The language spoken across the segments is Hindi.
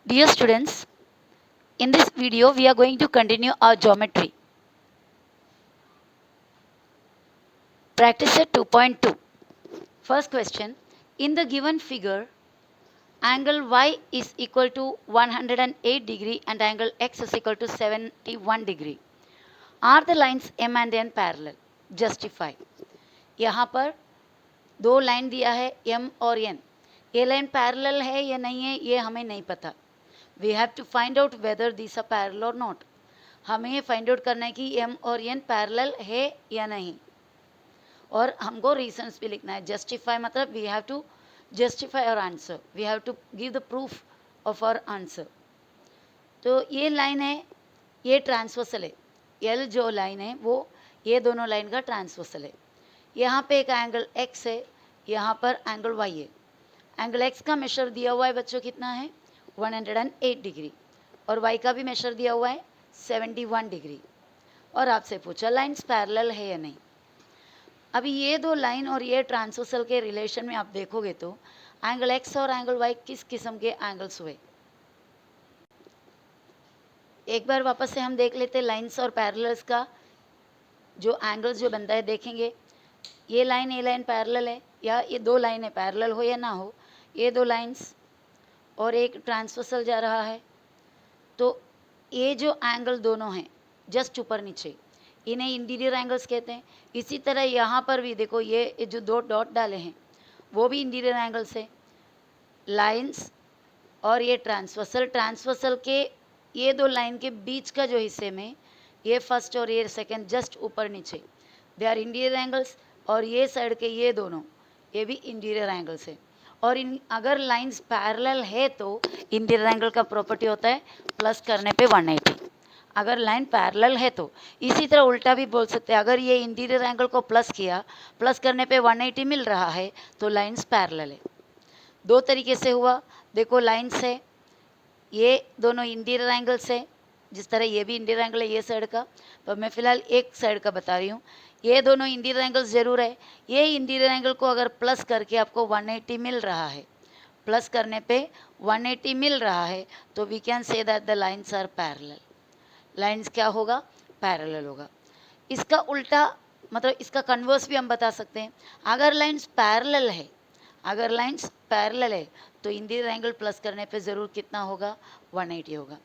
Dear students, in this video we are going to continue our geometry. Practice set 2.2. First question, in the given figure, angle y is equal to 108 degree and angle x is equal to 71 degree. Are the lines m and n parallel? Justify. यहाँ पर दो लाइन दिया है m और n. ये लाइन पैरेलल है या नहीं है ये हमें नहीं पता. We have to find out whether these are parallel or not. हमें ये फाइंड आउट करना है कि m और n पैरेलल है या नहीं, और हमको रीजंस भी लिखना है. जस्टिफाई मतलब we have to justify our answer, we have to give the proof of our answer. तो ये लाइन है, ये ट्रांसवर्सल है. एल जो लाइन है वो ये दोनों लाइन का ट्रांसवर्सल है. यहाँ पे एक एंगल x है, यहाँ पर एंगल y है. एंगल x का मेशर दिया हुआ है बच्चों कितना है 108 डिग्री, और y का भी मेशर दिया हुआ है 71 डिग्री. और आपसे पूछा लाइंस पैरेलल है या नहीं. अभी ये दो लाइन और ये ट्रांसवर्सल के रिलेशन में आप देखोगे तो एंगल x और एंगल y किस किस्म के एंगल्स हुए. एक बार वापस से हम देख लेते लाइंस और पैरेलल्स का जो एंगल्स जो बनता है. देखेंगे ये लाइन पैरेलल है या ये दो लाइनें पैरेलल हो या ना हो, ये दो लाइंस और एक ट्रांसवर्सल जा रहा है, तो ये जो एंगल दोनों हैं जस्ट ऊपर नीचे, इन्हें इंटीरियर एंगल्स कहते हैं. इसी तरह यहाँ पर भी देखो ये जो दो डॉट डाले हैं वो भी इंटीरियर एंगल्स है. लाइंस और ये ट्रांसवर्सल के ये दो लाइन के बीच का जो हिस्से में ये फर्स्ट और ये सेकंड जस्ट ऊपर नीचे, दे आर इंटीरियर एंगल्स. और ये साइड के ये दोनों ये भी इंटीरियर एंगल्स है. और इन अगर लाइंस पैरेलल है तो इंटीरियर एंगल का प्रॉपर्टी होता है प्लस करने पे 180. अगर लाइन पैरेलल है तो इसी तरह उल्टा भी बोल सकते हैं, अगर ये इंटीरियर एंगल को प्लस किया, प्लस करने पे 180 मिल रहा है तो लाइंस पैरेलल है. दो तरीके से हुआ. देखो लाइंस है, ये दोनों इंटीरियर एंगल्स है, जिस तरह ये भी इंटीरियर एंगल है ये साइड का, पर मैं फ़िलहाल एक साइड का बता रही हूँ. ये दोनों इंटीरियर एंगल्स ज़रूर है. ये इंटीरियर एंगल को अगर प्लस करके आपको 180 मिल रहा है, प्लस करने पे 180 मिल रहा है, तो we can say that the lines are parallel. Lines क्या होगा, पैरेलल होगा. इसका उल्टा मतलब इसका कन्वर्स भी हम बता सकते हैं. अगर लाइन्स पैरेलल है, अगर लाइन्स पैरेलल है तो इंटीरियर एंगल प्लस करने पे ज़रूर कितना होगा 180 होगा.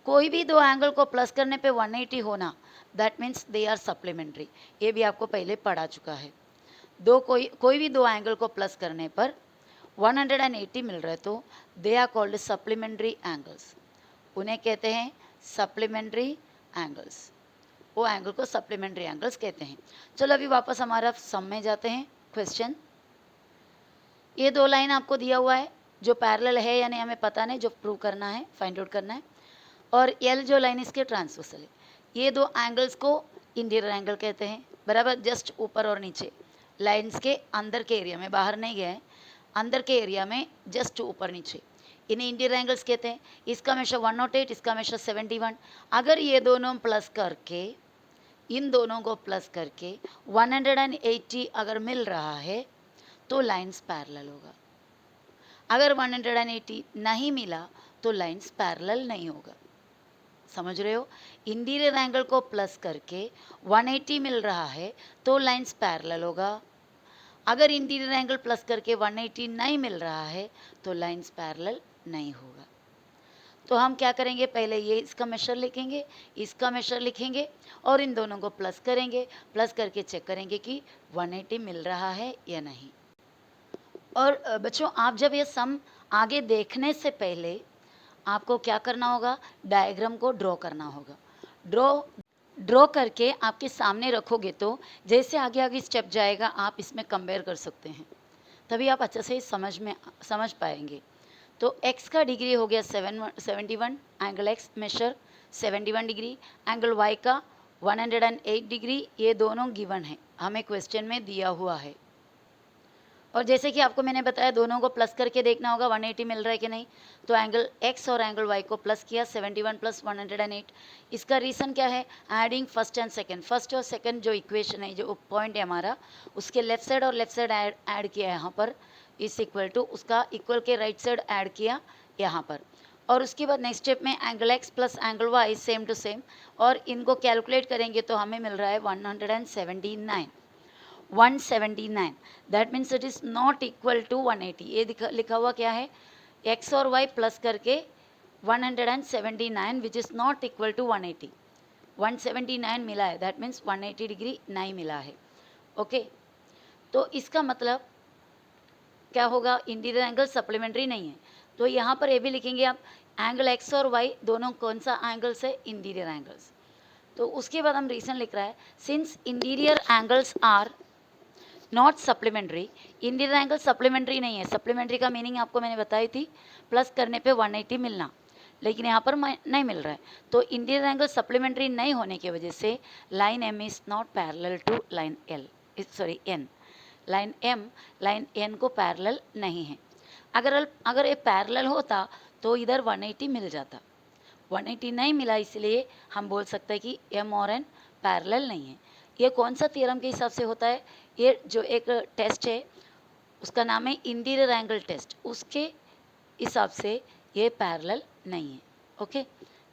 कोई भी दो एंगल को प्लस करने पे 180 होना, that means they are supplementary. ये भी आपको पहले पढ़ा चुका है. कोई भी दो एंगल को प्लस करने पर 180 मिल रहा है तो they are called supplementary angles. उन्हें कहते हैं सप्लीमेंट्री एंगल्स. वो एंगल को सप्लीमेंट्री एंगल्स कहते हैं. चलो अभी वापस हमारा सम में जाते हैं. क्वेश्चन, ये दो लाइन आपको दिया हुआ है जो पैरेलल है या नहीं हमें पता नहीं, जो प्रूव करना है, फाइंड आउट करना है. और एल जो लाइन इसके ट्रांसवर्सल है. ये दो एंगल्स को इंटीरियर एंगल कहते हैं, बराबर. जस्ट ऊपर और नीचे लाइंस के अंदर के एरिया में, बाहर नहीं गए हैं, अंदर के एरिया में जस्ट ऊपर नीचे, इन्हें इंटीरियर एंगल्स कहते हैं. इसका मेशर 108, इसका मेशर 71. अगर ये दोनों प्लस करके, इन दोनों को प्लस करके 180 अगर मिल रहा है तो लाइंस पैरेलल होगा. अगर 180 नहीं मिला तो लाइंस पैरेलल नहीं होगा. समझ रहे हो. इंटीरियर एंगल को प्लस करके 180 मिल रहा है तो लाइंस पैरेलल होगा. अगर इंटीरियर एंगल प्लस करके 180 नहीं मिल रहा है तो लाइंस पैरेलल नहीं होगा. तो हम क्या करेंगे, पहले ये इसका मेशर लिखेंगे, इसका मेशर लिखेंगे और इन दोनों को प्लस करेंगे. प्लस करके चेक करेंगे कि 180 मिल रहा है या नहीं. और बच्चों आप जब ये सम आगे देखने से पहले आपको क्या करना होगा, डायग्राम को ड्रॉ करना होगा. ड्रॉ करके आपके सामने रखोगे तो जैसे आगे आगे स्टेप जाएगा आप इसमें कंपेयर कर सकते हैं, तभी आप अच्छे से समझ पाएंगे. तो x का डिग्री हो गया 71, angle x measure 71 degree, angle y का 108 डिग्री. ये दोनों गिवन है, हमें क्वेश्चन में दिया हुआ है. और जैसे कि आपको मैंने बताया दोनों को प्लस करके देखना होगा 180 मिल रहा है कि नहीं. तो एंगल x और एंगल y को प्लस किया, 71 प्लस 108. इसका रीज़न क्या है, adding first and second. First और सेकंड जो इक्वेशन है, जो पॉइंट है हमारा, उसके लेफ्ट साइड और लेफ्ट साइड ऐड किया है यहाँ पर, इस इक्वल टू उसका इक्वल के राइट साइड ऐड किया यहाँ पर. और उसके बाद नेक्स्ट स्टेप में angle x plus angle y same to same, और इनको कैलकुलेट करेंगे तो हमें मिल रहा है 179, 179। That means it is not equal to 180। ये लिखा हुआ क्या है, एक्स और वाई प्लस करके 179 which is not equal to 180। 179 मिला है, दैट मीन्स 180 डिग्री नहीं मिला है। ओके, तो इसका मतलब क्या होगा, इंटीरियर एंगल सप्लीमेंट्री नहीं है। तो यहाँ पर ये भी लिखेंगे आप, एंगल एक्स और वाई दोनों कौन सा एंगल्स है, इंटीरियर एंगल्स। तो उसके बाद हम रीज़न लिख रहा है, since interior angles are not supplementary, interior angle supplementary नहीं है। सप्लीमेंट्री का मीनिंग आपको मैंने बताई थी, प्लस करने पे 180 मिलना, लेकिन यहाँ पर नहीं मिल रहा है। तो इंटीरियर एंगल सप्लीमेंट्री नहीं होने की वजह से line M is not parallel to line L, sorry N. Line M line N को पैरेलल नहीं है। अगर ये पैरेलल होता तो इधर 180 मिल जाता, 180 नहीं मिला, इसलिए हम बोल सकते हैं कि एम और एन पैरेलल नहीं है। ये कौन सा थ्योरम के हिसाब से होता है, ये जो एक टेस्ट है उसका नाम है इंटीरियर एंगल टेस्ट, उसके हिसाब से ये पैरेलल नहीं है। Okay,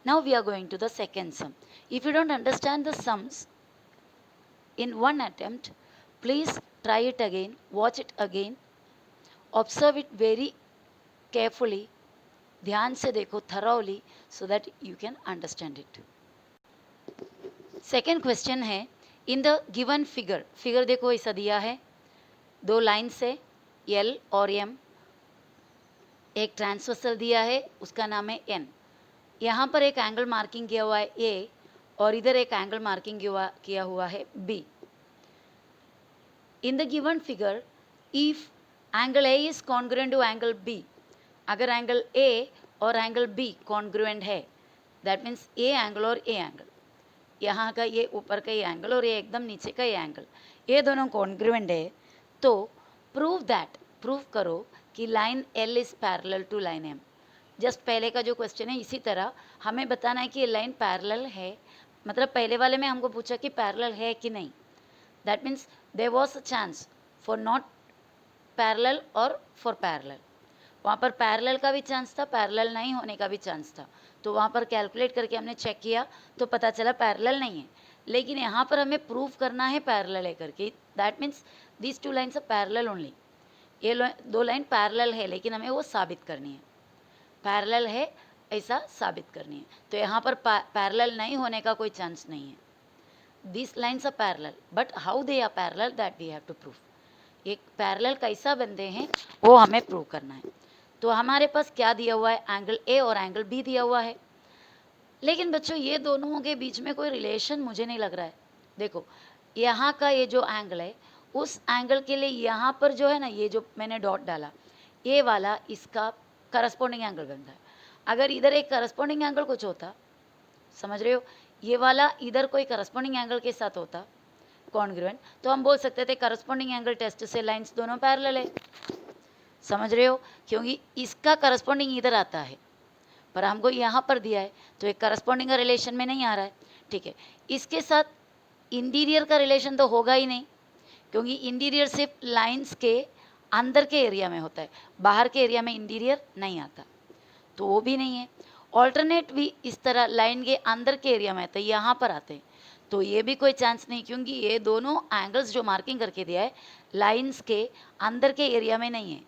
now we are going to the second sum. If you don't understand the sums in one attempt, please try it again, watch it again, observe it very carefully, ध्यान से देखो thoroughly, so that you can understand it. Second question है, in the given figure, figure देखो ऐसा दिया है, दो लाइन्स है L और M, एक ट्रांसवर्सल दिया है उसका नाम है N, यहाँ पर एक एंगल मार्किंग किया हुआ है A और इधर एक एंगल मार्किंग किया हुआ है B. In the given figure, if angle A is congruent to angle B, अगर एंगल A और एंगल B congruent है, that means A एंगल और A एंगल, यहाँ का ये ऊपर का ये एंगल और ये एकदम नीचे का ये एंगल, ये दोनों congruent है, तो प्रूव करो कि line L is parallel to line M। Just पहले का जो क्वेश्चन है इसी तरह हमें बताना है कि ये लाइन पैरेलल है, मतलब पहले वाले में हमको पूछा कि पैरेलल है कि नहीं, that means there was a chance for not parallel और फॉर पैरेलल। वहाँ पर पैरेलल का भी चांस था, पैरेलल नहीं होने का भी चांस था, तो वहाँ पर कैलकुलेट करके हमने चेक किया तो पता चला पैरेलल नहीं है। लेकिन यहाँ पर हमें प्रूव करना है पैरेलल है करके, that means this two lines are parallel only. ये दो लाइन पैरेलल है, लेकिन हमें वो साबित करनी है, पैरेलल है ऐसा साबित करनी है। तो यहाँ पर पैरेलल नहीं होने का कोई चांस नहीं है। This lines are parallel, but how they are parallel that we have to prove. एक पैरेलल कैसा बनते हैं वो हमें प्रूव करना है। तो हमारे पास क्या दिया हुआ है, एंगल ए और एंगल बी दिया हुआ है, लेकिन बच्चों ये दोनों के बीच में कोई रिलेशन मुझे नहीं लग रहा है। देखो यहाँ का ये जो एंगल है उस एंगल के लिए यहाँ पर जो है ना, ये जो मैंने डॉट डाला ये वाला इसका करस्पॉन्डिंग एंगल बनता है। अगर इधर एक करस्पॉन्डिंग एंगल कुछ होता, समझ रहे हो, ये वाला इधर कोई करस्पॉन्डिंग एंगल के साथ होता कॉन्ग्रुएंट, तो हम बोल सकते थे करस्पॉन्डिंग एंगल टेस्ट से लाइंस दोनों पैरेलल है, समझ रहे हो, क्योंकि इसका करस्पॉन्डिंग इधर आता है पर हमको यहाँ पर दिया है तो एक करस्पॉन्डिंग का रिलेशन में नहीं आ रहा है। ठीक है, इसके साथ इंटीरियर का रिलेशन तो होगा ही नहीं, क्योंकि इंटीरियर सिर्फ लाइंस के अंदर के एरिया में होता है, बाहर के एरिया में इंटीरियर नहीं आता, तो वो भी नहीं है। ऑल्टरनेट भी इस तरह लाइन के अंदर के एरिया में आते हैं, यहाँ पर आते हैं, तो ये भी कोई चांस नहीं, क्योंकि ये दोनों एंगल्स जो मार्किंग करके दिया है लाइंस के अंदर के एरिया में नहीं है,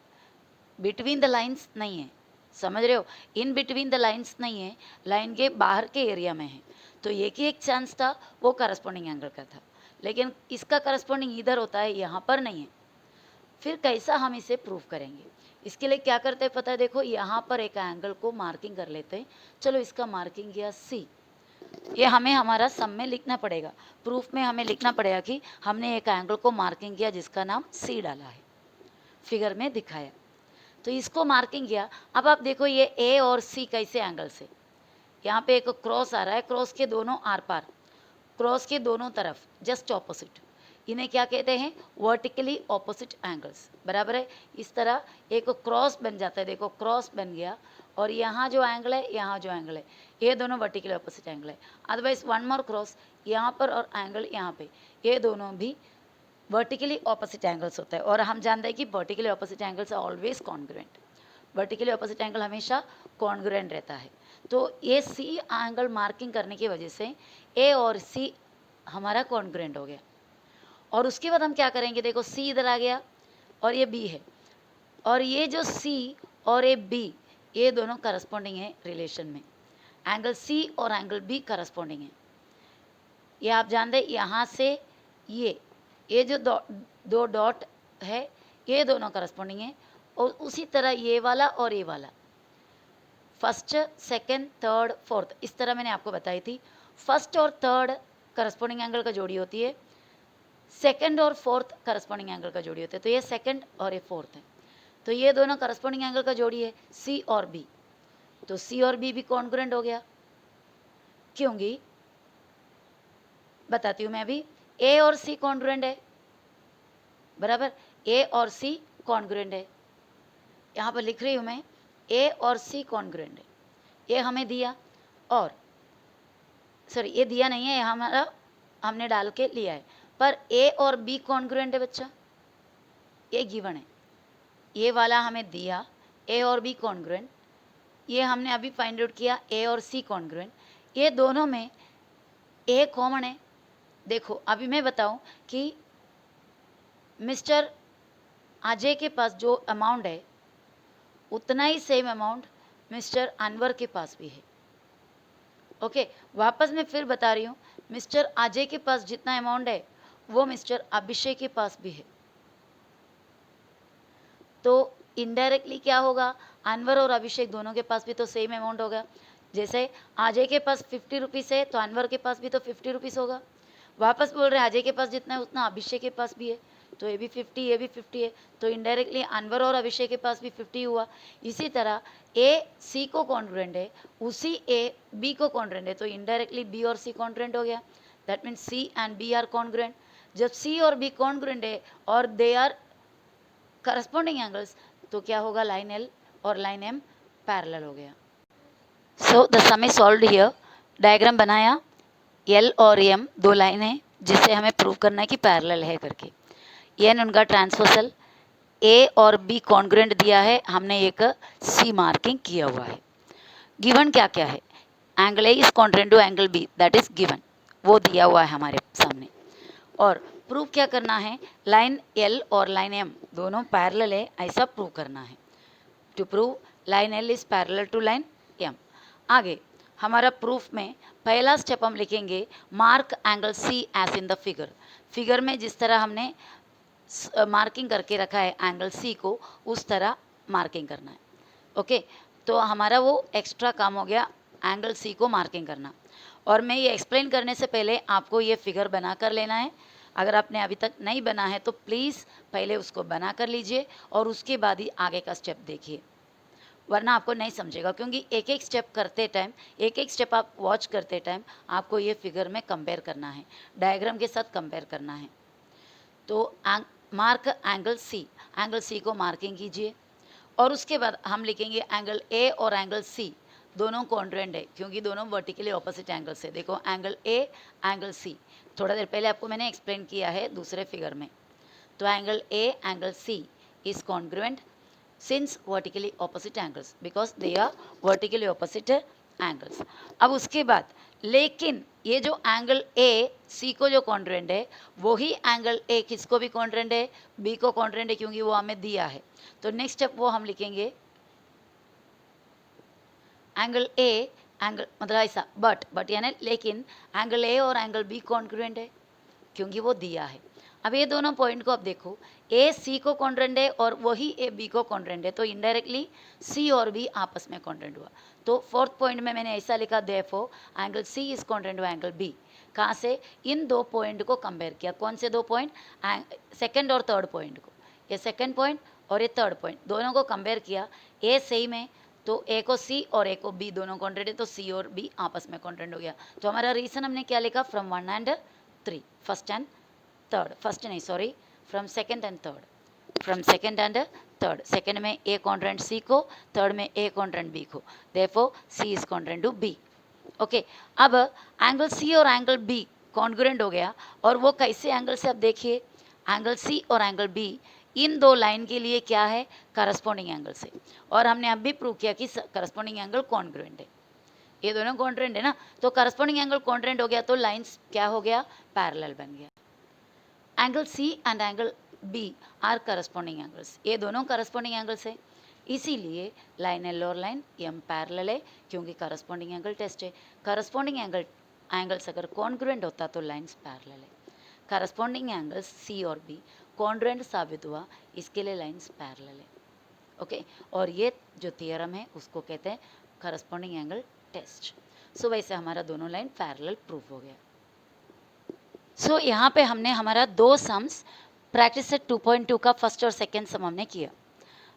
बिटवीन द लाइंस नहीं है, समझ रहे हो, इन बिटवीन द लाइंस नहीं है, लाइन के बाहर के एरिया में है। तो ये कि एक चांस था वो करस्पॉन्डिंग एंगल का था, लेकिन इसका करस्पॉन्डिंग इधर होता है, यहाँ पर नहीं है। फिर कैसा हम इसे प्रूव करेंगे, इसके लिए क्या करते हैं पता है, देखो यहाँ पर एक एंगल को मार्किंग कर लेते हैं। चलो इसका मार्किंग किया सी, ये हमें हमारा सम में लिखना पड़ेगा, प्रूफ में हमें लिखना पड़ेगा कि हमने एक एंगल को मार्किंग किया जिसका नाम सी डाला है, फिगर में दिखाया, तो इसको मार्किंग किया। अब आप देखो ये ए और सी कैसे एंगल से, यहाँ पे एक क्रॉस आ रहा है, क्रॉस के दोनों आर पार, क्रॉस के दोनों तरफ जस्ट ऑपोजिट, इन्हें क्या कहते हैं, वर्टिकली ऑपोजिट एंगल्स, बराबर है। इस तरह एक क्रॉस बन जाता है, देखो क्रॉस बन गया, और यहाँ जो एंगल है यहाँ जो एंगल है ये दोनों वर्टिकली ऑपोजिट एंगल है। अदरवाइज वन मोर क्रॉस यहाँ पर और एंगल यहाँ पे, ये दोनों भी वर्टिकली ऑपोजिट एंगल्स होता है, और हम जानते हैं कि vertically opposite angles are always congruent. Vertically opposite angle हमेशा कॉन्ग्रुएंट रहता है। तो ये सी एंगल मार्किंग करने की वजह से ए और सी हमारा कॉन्ग्रुएंट हो गया। और उसके बाद हम क्या करेंगे, देखो सी इधर आ गया और ये बी है, और ये जो सी और ये बी ये दोनों करस्पॉन्डिंग है रिलेशन में। एंगल सी और एंगल बी करस्पॉन्डिंग है। ये आप जानते हैं, यहाँ से ये जो दो डॉट है ये दोनों करस्पॉन्डिंग है। और उसी तरह ये वाला और ये वाला, फर्स्ट सेकंड थर्ड फोर्थ, इस तरह मैंने आपको बताई थी। फर्स्ट और थर्ड करस्पॉन्डिंग एंगल का जोड़ी होती है, सेकंड और फोर्थ करस्पॉन्डिंग एंगल का जोड़ी होता है। तो ये सेकंड और ये फोर्थ है, तो ये दोनों करस्पॉन्डिंग एंगल का जोड़ी है सी और बी। तो सी और बी भी कॉन्ग्रुएंट हो गया, क्योंकि बताती हूँ मैं अभी, ए और सी कॉन्ग्रुएंट है, बराबर, ए और सी कॉन्ग्रुएंट है। यहाँ पर लिख रही हूँ मैं, ए और सी कॉन्ग्रुएंट है। ये हमें दिया, और सॉरी ये दिया नहीं है, ये हमारा हमने डाल के लिया है, पर ए और बी कॉन्ग्रुएंट है बच्चा, ये गिवन है। ये वाला हमें दिया ए और बी कॉन्ग्रुएंट, ये हमने अभी फाइंड आउट किया ए और सी कॉन्ग्रुएंट। ये दोनों में ए कॉमन है। देखो अभी मैं बताऊं कि मिस्टर अजय के पास जो अमाउंट है उतना ही सेम अमाउंट मिस्टर अनवर के पास भी है। ओके, वापस मैं फिर बता रही हूँ, मिस्टर अजय के पास जितना अमाउंट है वो मिस्टर अभिषेक के पास भी है। तो इनडायरेक्टली क्या होगा, अनवर और अभिषेक दोनों के पास भी तो सेम अमाउंट होगा। जैसे अजय के पास 50 रुपीज़ है तो अनवर के पास भी तो 50 रुपीज़ होगा। वापस बोल रहे हैं अजय के पास जितना है उतना अभिषेक के पास भी है, तो ये भी 50 ये भी 50 है, तो इनडायरेक्टली अनवर और अभिषेक के पास भी 50 हुआ। इसी तरह ए सी को कॉन्ग्रुएंट है, उसी ए बी को कॉन्ग्रुएंट है, तो इनडायरेक्टली बी और सी कॉन्ग्रुएंट हो गया। That means C and B are congruent. जब सी और बी कॉन्ग्रुएंट है और दे आर करस्पॉन्डिंग एंगल्स, तो क्या होगा, लाइन एल और लाइन एम पैरेलल हो गया। So the some is solved here. Diagram बनाया, एल और एम दो लाइन है जिससे हमें प्रूव करना है कि पैरेलल है करके। एन उनका ट्रांसवर्सल, ए और बी कॉन्ग्रुएंट दिया है, हमने एक सी मार्किंग किया हुआ है। गिवन क्या क्या है, angle A is congruent to angle B, that is given, वो दिया हुआ है हमारे सामने। और प्रूव क्या करना है, लाइन एल और लाइन एम दोनों पैरेलल है ऐसा प्रूव करना है। To prove line L is parallel to line M. आगे हमारा प्रूफ में पहला स्टेप हम लिखेंगे, mark angle C as in the figure. Figure में जिस तरह हमने मार्किंग करके रखा है एंगल सी को, उस तरह मार्किंग करना है। ओके, तो हमारा वो एक्स्ट्रा काम हो गया एंगल सी को मार्किंग करना। और मैं ये एक्सप्लेन करने से पहले आपको ये फिगर बना कर लेना है। अगर आपने अभी तक नहीं बना है तो प्लीज़ पहले उसको बना कर लीजिए और उसके बाद ही आगे का स्टेप देखिए, वरना आपको नहीं समझेगा। क्योंकि एक एक स्टेप करते टाइम, एक एक स्टेप आप वॉच करते टाइम आपको ये फिगर में कंपेयर करना है, डायग्राम के साथ कंपेयर करना है। तो मार्क एंगल सी को मार्किंग कीजिए। और उसके बाद हम लिखेंगे एंगल ए और एंगल सी दोनों कॉन्ग्रुएंट है, क्योंकि दोनों वर्टिकली ऑपोजिट एंगल से। देखो एंगल ए एंगल सी, थोड़ा देर पहले आपको मैंने एक्सप्लेन किया है दूसरे फिगर में। तो angle A angle C is congruent since vertically opposite angles, because they are vertically opposite angles। अब उसके बाद लेकिन ये जो एंगल ए सी को जो कॉन्ग्रुएंट है वही एंगल ए किसको भी कॉन्ग्रुएंट है, बी को कॉन्ग्रुएंट है, क्योंकि वो हमें दिया है। तो नेक्स्ट स्टेप वो हम लिखेंगे एंगल ए एंगल, मतलब ऐसा, बट यानी लेकिन एंगल ए और एंगल बी कॉन्ग्रुएंट है क्योंकि वो दिया है। अब ये दोनों पॉइंट को अब देखो, ए सी को कॉन्ग्रुएंट है और वही ए बी को कॉन्ग्रुएंट है, तो इनडायरेक्टली सी और बी आपस में कॉन्ग्रुएंट हुआ। तो फोर्थ पॉइंट में मैंने ऐसा लिखा, therefore angle C is congruent to angle B. कहाँ से, इन दो पॉइंट को कंपेयर किया। कौन से दो पॉइंट, सेकंड और थर्ड पॉइंट को, ये सेकंड पॉइंट और ये थर्ड पॉइंट, दोनों को कंपेयर किया। ए सेम है तो ए को सी और ए को बी दोनों कॉन्ग्रुएंट है, तो सी और बी आपस में कॉन्ग्रुएंट हो गया। तो हमारा रीजन हमने क्या लिखा, from 1 and 3, first and third, first नहीं sorry, from second and third, from second and third. Second में ए कॉन्ग्रुएंट सी को, थर्ड में ए कॉन्ग्रुएंट बी को, therefore C is congruent to B. Okay, अब एंगल सी और एंगल बी कॉन्ग्रुएंट हो गया। और वो कैसे एंगल से, अब देखिए एंगल सी और एंगल बी इन दो लाइन के लिए क्या है, करस्पॉन्डिंग एंगल से। और हमने अब भी प्रूव किया कि करस्पॉन्डिंग एंगल कॉन्ग्रुएंट है, ये दोनों कॉन्ग्रुएंट है ना, तो करस्पॉन्डिंग एंगल कॉन्ग्रुएंट हो गया तो लाइंस क्या हो गया, पैरेलल बन गया। Angle C and angle B are corresponding angles, ये दोनों करस्पॉन्डिंग एंगल्स है, इसीलिए लाइन एल और लाइन एम पैरेलल है, क्योंकि करस्पॉन्डिंग एंगल टेस्ट है। करस्पॉन्डिंग एंगल्स अगर कॉन्ग्रुएंट होता तो लाइंस पैरेलल है। करस्पॉन्डिंग एंगल्स सी और बी कॉन्ग्रुएंट साबित हुआ, इसके लिए लाइंस पैरेलल है। ओके, और ये जो थियरम है उसको कहते हैं करस्पॉन्डिंग एंगल टेस्ट। सो वैसे हमारा दोनों लाइन पैरेलल प्रूफ हो गया। सो यहाँ पे हमने हमारा दो सम्स प्रैक्टिस सेट 2.2 का फर्स्ट और सेकेंड सम हमने किया।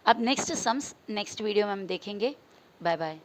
अब नेक्स्ट सम्स नेक्स्ट वीडियो में हम देखेंगे। Bye bye.